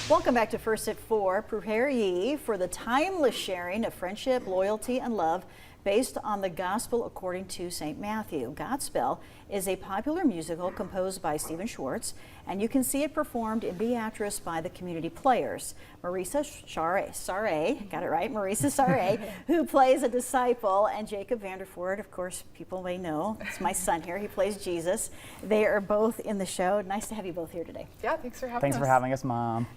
Welcome back to First at 4. Prepare ye for the timeless sharing of friendship, loyalty, and love based on the Gospel according to St. Matthew. Godspell is a popular musical composed by Stephen Schwartz, and you can see it performed in Beatrice by the community players. Marisa Sarre, got it right, Marisa Sarre, who plays a disciple, and Jacob Vanderford, of course, people may know, it's my son here, he plays Jesus. They are both in the show. Nice to have you both here today. Yeah, thanks for having us. Thanks for having us, Mom.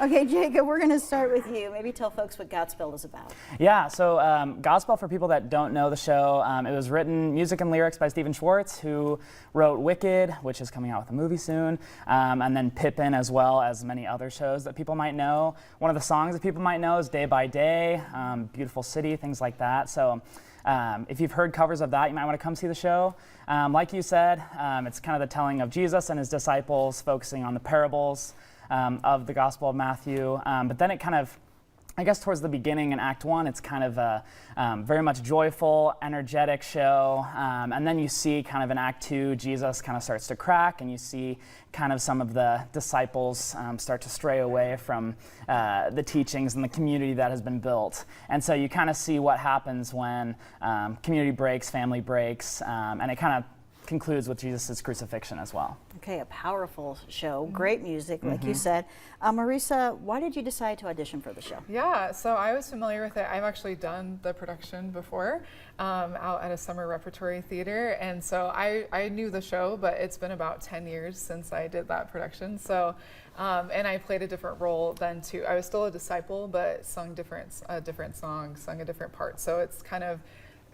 Okay, Jacob, we're going to start with you. Maybe tell folks what Godspell is about. Yeah, so Godspell, for people that don't know the show, it was written, music and lyrics by Stephen Schwartz, who wrote Wicked, which is coming out with a movie soon, and then Pippin, as well as many other shows that people might know. One of the songs that people might know is Day by Day, Beautiful City, things like that. So if you've heard covers of that, you might want to come see the show. Like you said, it's kind of the telling of Jesus and his disciples, focusing on the parables of the Gospel of Matthew. But then it kind of, I guess towards the beginning in Act 1, it's kind of a very much joyful, energetic show. And then you see kind of in Act 2, Jesus kind of starts to crack, and you see kind of some of the disciples start to stray away from the teachings and the community that has been built. And so you kind of see what happens when community breaks, family breaks, and it kind of concludes with Jesus' crucifixion as well. Okay, a powerful show, great music, like you said. Marisa, why did you decide to audition for the show? Yeah, so I was familiar with it. I've actually done the production before out at a summer repertory theater, and so I knew the show, but it's been about 10 years since I did that production. So, and I played a different role then too. I was still a disciple, but sung different songs, sung a different part. So it's kind of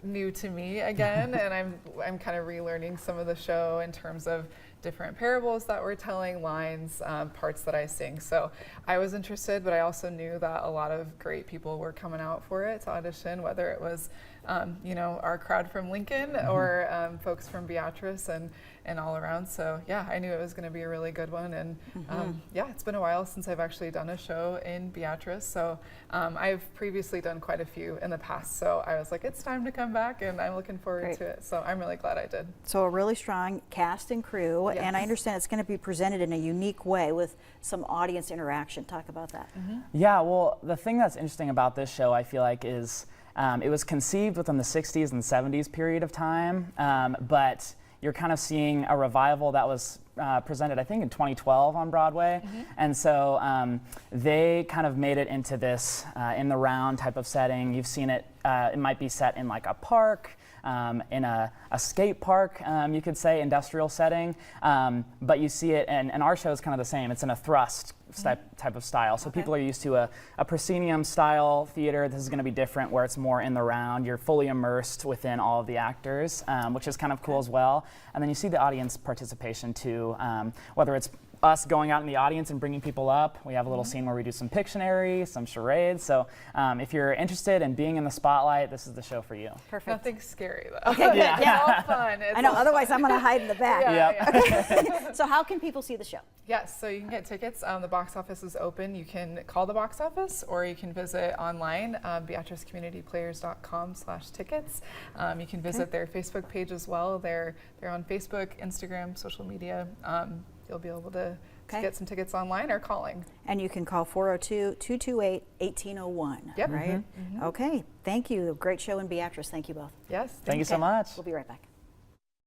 new to me again, and I'm kind of relearning some of the show in terms of different parables that we're telling, lines, parts that I sing. So I was interested, but I also knew that a lot of great people were coming out for it to audition, whether it was our crowd from Lincoln or folks from Beatrice and all around. So yeah, I knew it was going to be a really good one. And yeah, it's been a while since I've actually done a show in Beatrice. So I've previously done quite a few in the past. So I was like, it's time to come back, and I'm looking forward to it. So I'm really glad I did. So a really strong cast and crew, and I understand it's going to be presented in a unique way with some audience interaction. Talk about that. Yeah, well, the thing that's interesting about this show, I feel like, is it was conceived within the 60s and 70s period of time, but you're kind of seeing a revival that was presented, I think, in 2012 on Broadway. And so they kind of made it into this in the round type of setting. You've seen it, it might be set in like a park, in a skate park, you could say, industrial setting. But you see it, and our show is kind of the same. It's in a thrust type of style. So people are used to a proscenium style theater. This is going to be different, where it's more in the round. You're fully immersed within all of the actors, which is kind of cool as well. And then you see the audience participation too, whether it's us going out in the audience and bringing people up. We have a little scene where we do some Pictionary, some charades. So if you're interested in being in the spotlight, this is the show for you. Perfect. Nothing scary though. Okay, yeah. It's all fun. I know, otherwise I'm going to hide in the back. Yeah. So how can people see the show? Yes, so you can get tickets. The box office is open. You can call the box office, or you can visit online, beatricecommunityplayers.com/tickets. You can visit their Facebook page as well. They're on Facebook, Instagram, social media. You'll be able to get some tickets online or calling. And you can call 402-228-1801. Yep. Right? Okay, thank you. Great show in Beatrice. Thank you both. Yes. Thank you so much. We'll be right back.